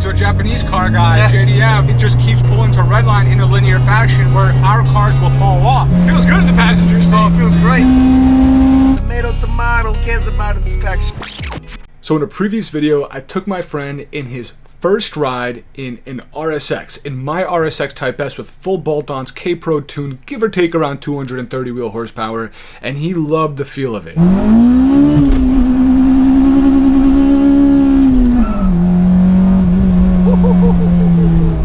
to a Japanese car guy, JDM. It just keeps pulling to redline in a linear fashion where our cars will fall off. It feels good in the passenger seat. Oh, it feels great. Tomato cares about inspection. So in a previous video, I took my friend in his first ride in an RSX, in my RSX Type S with full bolt-ons, K-Pro tune, give or take around 230 wheel horsepower, and he loved the feel of it.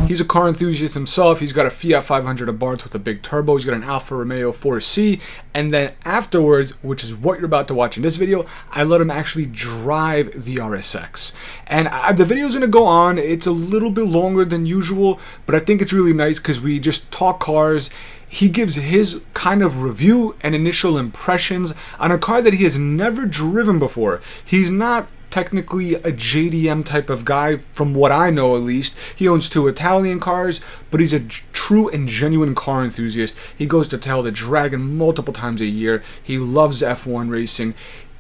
He's a car enthusiast himself. He's got a Fiat 500 Abarth with a big turbo. He's got an Alfa Romeo 4C. And then afterwards, which is what you're about to watch in this video, I let him actually drive the RSX. And the video's going to go on. It's a little bit longer than usual, but I think it's really nice because we just talk cars. He gives his kind of review and initial impressions on a car that he has never driven before. He's not technically a JDM type of guy, from what I know at least. He owns 2 Italian cars, but he's a true and genuine car enthusiast. He goes to Tail the Dragon multiple times a year. He loves F1 racing.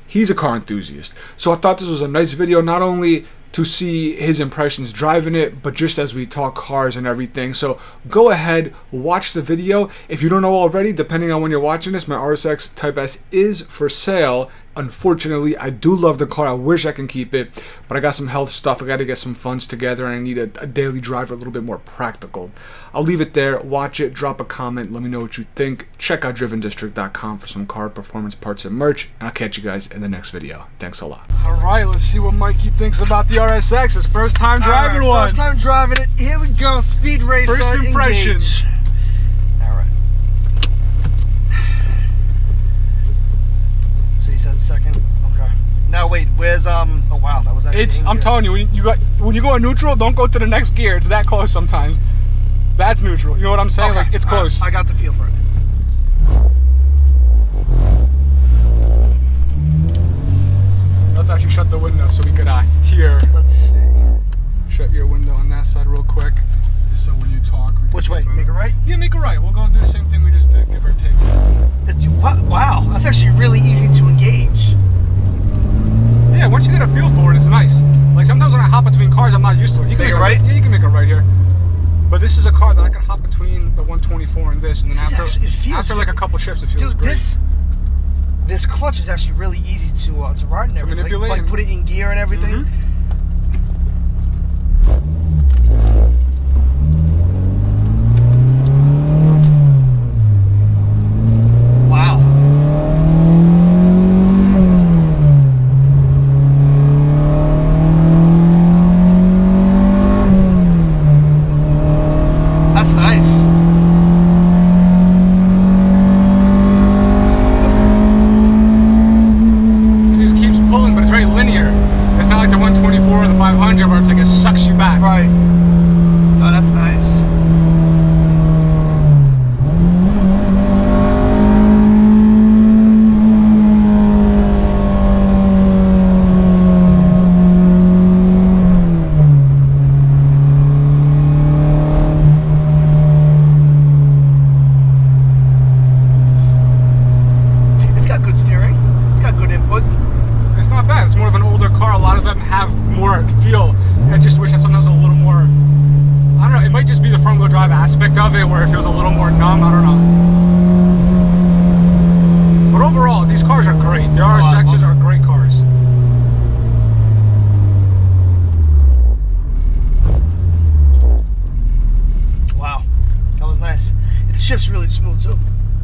He's a car enthusiast. So I thought this was a nice video, not only to see his impressions driving it, but just as we talk cars and everything. So go ahead, watch the video. If you don't know already, depending on when you're watching this, my RSX Type S is for sale. Unfortunately, I do love the car. I wish I can keep it, but I got some health stuff. I got to get some funds together, and I need a daily driver a little bit more practical. I'll leave it there. Watch it. Drop a comment. Let me know what you think. Check out drivendistrict.com for some car performance parts and merch, and I'll catch you guys in the next video. Thanks a lot. All right, let's see what Mikey thinks about the RSX. His first time driving one. First time driving it. Here we go. Speed racer. First impressions. All right. So you said second. Okay. Now wait. Where's Oh wow, that was actually. I'm telling you, when you go in neutral, don't go to the next gear. It's that close sometimes. That's neutral. You know what I'm saying? Okay. Like, it's close. I got the feel for it. Let's actually shut the window so we could hear. Let's see. Shut your window on that side real quick, just so when you talk. Which way? Make it right? Yeah, make it right. We'll go do the same thing we just did, give or take. Wow, that's actually really easy to engage. Yeah, once you get a feel for it, it's nice. Like sometimes when I hop between cars, I'm not used to it. You can make it right? Yeah, you can make it right here. But this is a car that I can hop between the 124 and this, and then after like a couple shifts, it feels great. This clutch is actually really easy to ride and everything. Manipulate. Like put it in gear and everything. Wow. That's nice. Linear. It's not like the 124 or the 500 where it's like it sucks you back. Right. Oh, that's nice. It's got good steering. It's got good input. It's not bad. It's more of an older car. A lot of them have more feel. I just wish that sometimes a little more, I don't know, it might just be the front wheel drive aspect of it where it feels a little more numb. I don't know. But overall, these cars are great. The RSXs are great cars. Wow. That was nice. It shifts really smooth too.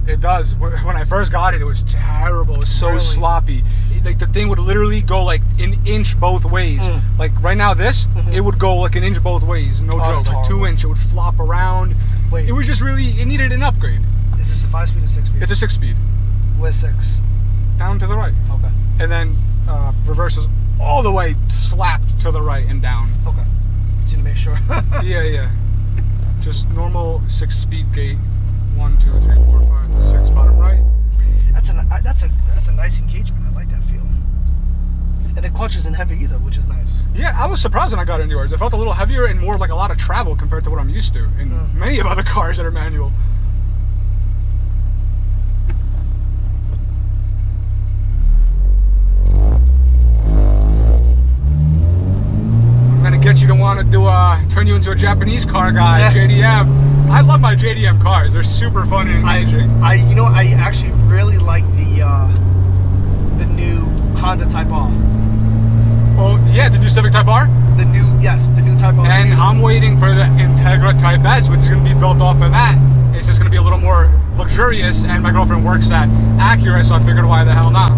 It does. When I first got it, it was terrible. It was so sloppy. Like the thing would literally go like an inch both ways. Like right now, it would go like an inch both ways. No joke. Like 2 inch. It would flop around. Wait. It was just really. It needed an upgrade. Is this a 5-speed or 6-speed? It's a 6-speed. Where's 6? Down to the right. Okay. And then reverses all the way, slapped to the right and down. Okay. Just need to make sure. Yeah. Just normal 6-speed gate. 1, 2, 3, 4, 5, 6, bottom right. That's a nice engagement. I like that feel. And the clutch isn't heavy either, which is nice. Yeah, I was surprised when I got into yours. It felt a little heavier and more like a lot of travel compared to what I'm used to in many of other cars that are manual. I'm gonna get you to want want to do turn you into a Japanese car guy, Yeah. JDM. I love my JDM cars. They're super fun and engaging. I actually really like the new Honda Type R. Oh yeah, the new Civic Type R. The new Type R. And I'm waiting for the Integra Type S, which is going to be built off of that. It's just going to be a little more luxurious, and my girlfriend works at Acura, so I figured why the hell not.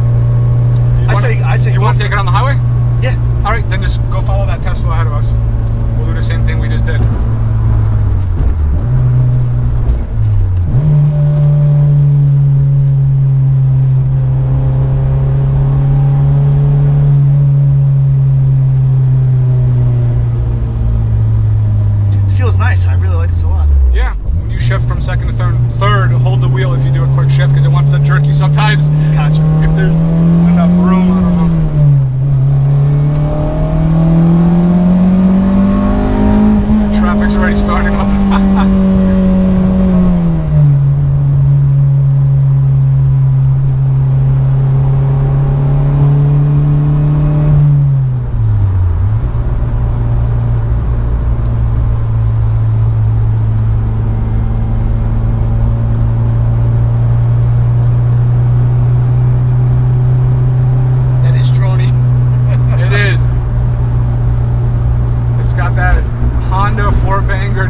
I say you want to take it on the highway? Yeah. All right, then just go follow that Tesla ahead of us. We'll do the same thing we just did. It feels nice. I really like this a lot. Yeah, when you shift from second to third, hold the wheel if you do a quick shift because it wants to jerk you sometimes. Gotcha. If there's enough room, I don't know. Traffic's already starting up.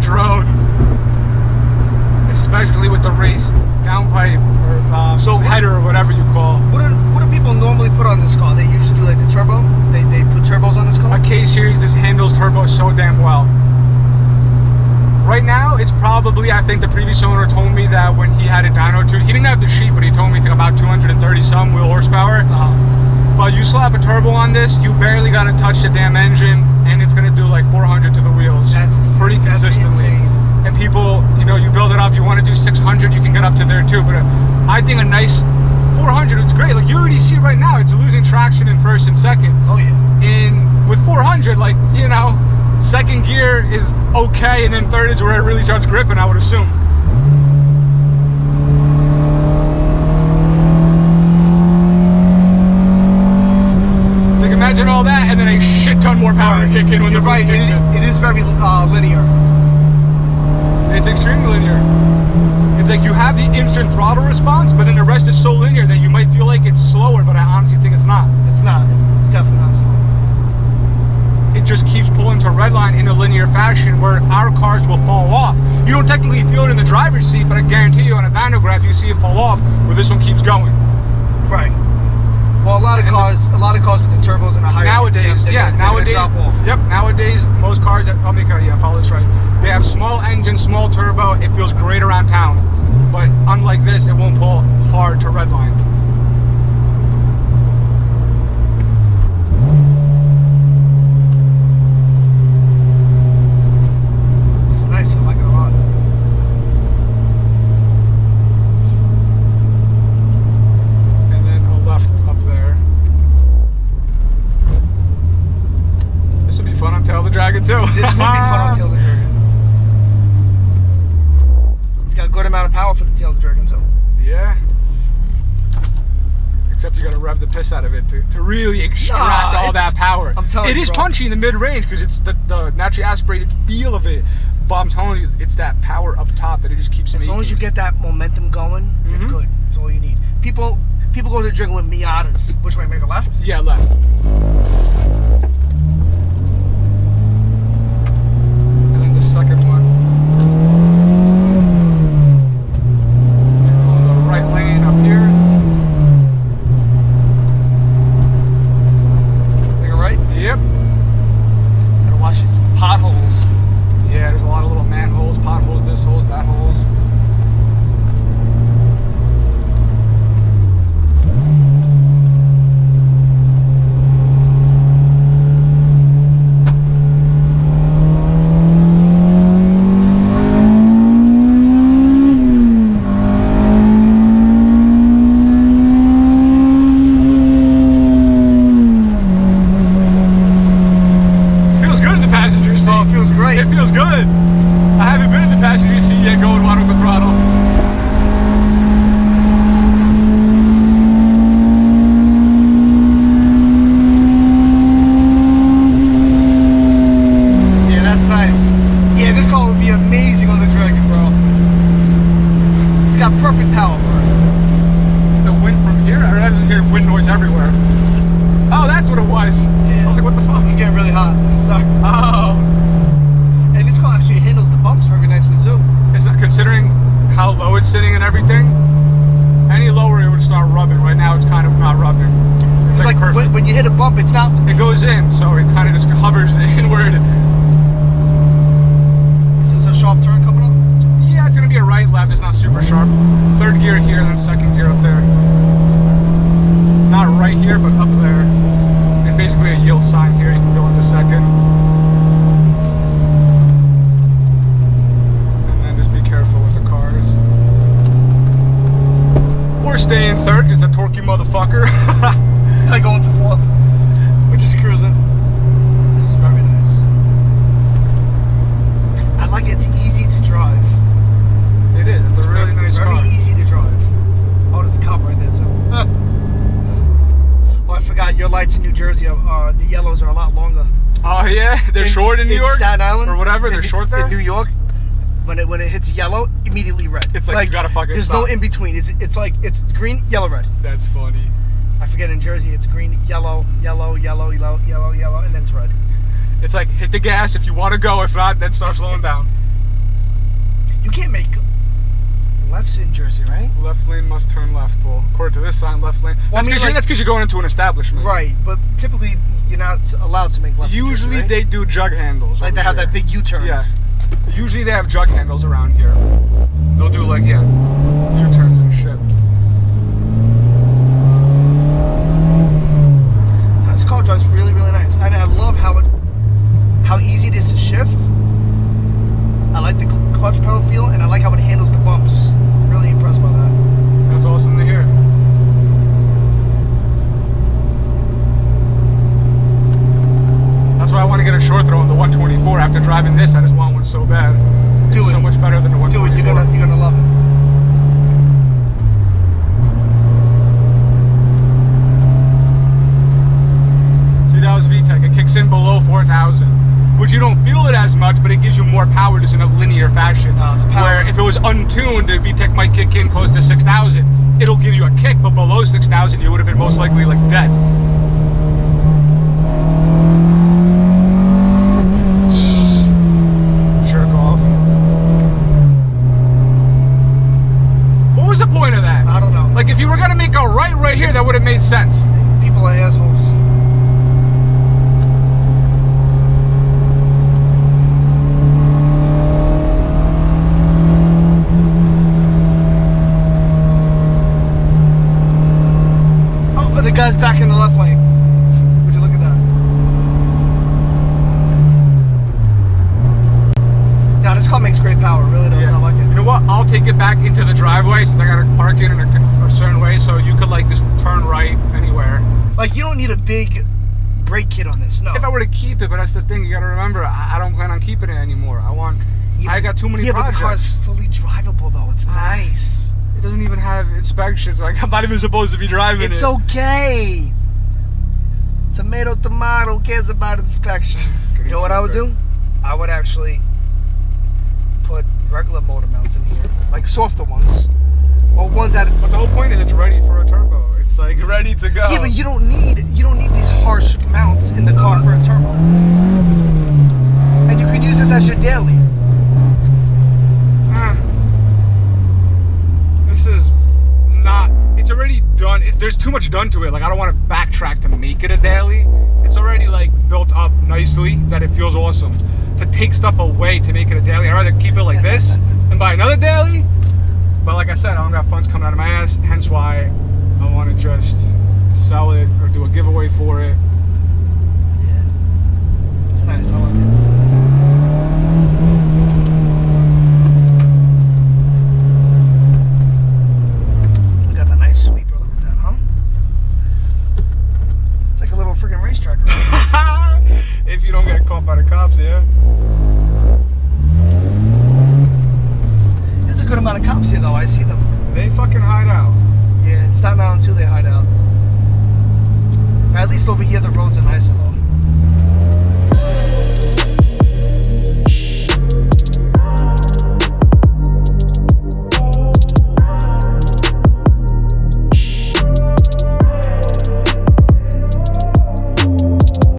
Drone, especially with the race downpipe or So header or whatever you call. What do people normally put on this car? They usually do like the turbo. They put turbos on this car. A K series just handles turbo so damn well. Right now, it's probably, I think the previous owner told me that when he had a dyno tuned, he didn't have the sheet, but he told me it's about 230 some wheel horsepower. But you slap a turbo on this, you barely got to touch the damn engine, and it's going to do like 400 to the wheels. That's pretty consistently. And people, you know, you build it up, you want to do 600, you can get up to there too. But I think a nice 400 is great. Like you already see right now, it's losing traction in first and second. Oh yeah. And with 400, like, you know, second gear is okay, and then third is where it really starts gripping, I would assume. Imagine all that, and then a shit ton more power to kick in when the boost kicks in. It is very linear. It's extremely linear. It's like you have the instant throttle response, but then the rest is so linear that you might feel like it's slower, but I honestly think it's not. It's not. It's definitely not slow. It just keeps pulling to redline in a linear fashion where our cars will fall off. You don't technically feel it in the driver's seat, but I guarantee you on a dyno you see it fall off where this one keeps going. Right. Well, a lot of cars with the turbos and the higher nowadays, nowadays, drop off. Yep, nowadays most cars that follow this right. They have small engine, small turbo. It feels great around town, but unlike this, it won't pull hard to redline. It's nice. I like it a lot. Dragon too. This would be fun on Tail the Dragon. It's got a good amount of power for the Tail the Dragon too. Yeah. Except you got to rev the piss out of it to really extract all that power. I'm telling you, it is punchy in the mid-range because it's the naturally aspirated feel of it. But I'm telling you, it's that power up top that it just keeps. As long as you get that momentum going, you're good. That's all you need. People go to the Dragon with Miatas. Which way? Make a left? Yeah, left. The second one. The right lane up here. Take a right? Yep. Gotta watch these potholes. Yeah, there's a lot of little manholes, potholes, this holes, that holes. Oh, that's what it was. Yeah. I was like, what the fuck? It's getting really hot. Sorry. Oh. And this car actually handles the bumps very nicely too. It's not, considering how low it's sitting and everything, any lower it would start rubbing. Right now it's kind of not rubbing. It's like perfect. when you hit a bump, it's not. It goes in, so it kind of just hovers inward. Is this a sharp turn coming up? Yeah, it's gonna be a right, left. It's not super sharp. Third gear here, then second gear up there. Not right here, but up there. It's basically a yield sign here. You can go into second. And then just be careful with the cars. Or stay in third, just a torquey motherfucker. I go into fourth. We're just cruising. This is very nice. I like it. It's easy to drive. It is. It's a really nice car. Very easy to drive. Oh, there's a cop right there too. Oh, I forgot. Your lights in New Jersey are the yellows are a lot longer. Oh yeah, they're short in New York, Staten Island or whatever. They're short there. In New York, when it hits yellow, immediately red. It's like you gotta fucking There's stop. no in between. It's like it's green, yellow, red. That's funny. I forget in Jersey it's green, yellow, yellow, yellow, yellow, yellow, yellow, and then it's red. It's like hit the gas if you want to go. If not, then start slowing down. You can't make lefts in Jersey, right? Left lane must turn left, Paul. According to this sign, left lane. Well, That's because you're going into an establishment. Right, but typically you're not allowed to make lefts. Usually in Jersey, right? they do jug handles. Like over they have here. that big U-turns. Yeah. Usually they have jug handles around here. They'll do like U-turns and shit. This car drives really, really nice, and I love how easy it is to shift. I like the clutch pedal feel, and I like how it handles the bumps. Really impressed by that. That's awesome to hear. That's why I want to get a short throw on the 124. After driving this, I just want one so bad. It's so much better than the 124. Do it. You're gonna love it. VTEC. It kicks in below 4,000, which you don't feel it as much, but it gives you more power just in a linear fashion. Where if it was untuned, the VTEC might kick in close to 6,000. It'll give you a kick, but below 6,000, you would have been most likely like dead. Jerk off. What was the point of that? I don't know. Like if you were gonna make a right here, that would have made sense. People are assholes. The guy's back in the left lane. Would you look at that? Now this car makes great power, really does. I like it. You know what? I'll take it back into the driveway since I gotta park it in a certain way, so you could like just turn right anywhere. Like you don't need a big brake kit on this. No. If I were to keep it, but that's the thing. You gotta remember, I don't plan on keeping it anymore. I got too many projects. But the car's fully drivable though. It's nice. It doesn't even have inspections. Like I'm not even supposed to be driving it. It's okay. Tomato, who cares about inspection? You know what I would do? I would actually put regular motor mounts in here, like softer ones, or ones that. But the whole point is it's ready for a turbo. It's like ready to go. Yeah, but you don't need these harsh mounts in the car for a turbo. And you can use this as your daily. This is not. It's already done. There's too much done to it. Like I don't want to backtrack to make it a daily. It's already like built up nicely that it feels awesome. To take stuff away to make it a daily, I'd rather keep it like this and buy another daily. But like I said, I don't got funds coming out of my ass. Hence why I want to just sell it or do a giveaway for it. Yeah, it's nice. I like it. Freaking racetrack. If you don't get caught by the cops, yeah. There's a good amount of cops here, though. I see them. They fucking hide out. Yeah, it's not now until they hide out. But at least over here, the roads are nicer, though.